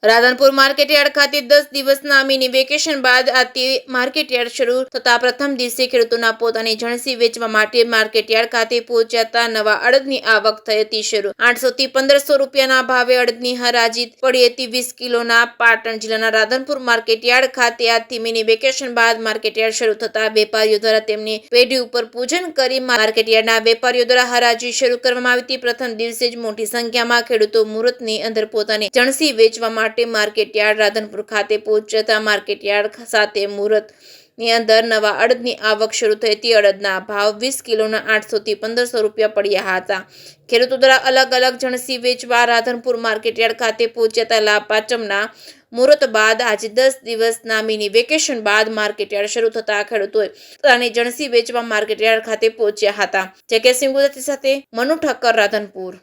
Radhanpur market yard ખાતે 10 દિવસના mini vacation બાદ આજથી માર્કેટયાર્ડ શરૂ થતા પ્રથમ દિવસે ખેડૂતોના પોતાની જણસી વેચવા માટે માર્કેટયાર્ડ ખાતે પહોંચ્યા નવા અડદની આવક થઈ હતી શરૂ 800 થી 1500 રૂપિયાના ભાવે અડદની હરાજી પડી હતી 20 કિલોના પાટણ જિલ્લાના રાધનપુર માર્કેટયાર્ડ ખાતે આજથી મિની વેકેશન બાદ માર્કેટયાર્ડ શરૂ થતા વેપારીઓ દ્વારા તેમની પેઢી ઉપર પૂજન કરી માર્કેટયાર્ડના વેપારીઓ દ્વારા હરાજી શરૂ કરવામાં આવી હતી। પ્રથમ દિવસે જ મોટી સંખ્યામાં ખેડૂતો મુહૂર્તની અંદર પોતાની જણસી વેચવા માટે માર્કેટયાર્ડ રાધનપુર ખાતે પહોંચતા માર્કેટયાર્ડ સાથે મુહૂર્ત ની અંદર નવા અડદની આવક શરૂ થઈ હતી। અડદના ભાવ 20 કિલોના 800 થી 1500 રૂપિયા પડ્યા હતા। ખેડૂતો દ્વારા અલગ અલગ જણસી વેચવા રાધનપુર માર્કેટયાર્ડ ખાતે પહોંચ્યા હતા। લાભ પાંચમના મુહૂર્ત બાદ આજે 10 દિવસના મિની વેકેશન બાદ માર્કેટયાર્ડ શરૂ થતા ખેડૂતોએ પોતાની જણસી વેચવા માર્કેટયાર્ડ ખાતે પહોંચ્યા હતા। જગ્યા સિંહ ગુજરાતી સાથે મનુ ઠક્કર, રાધનપુર।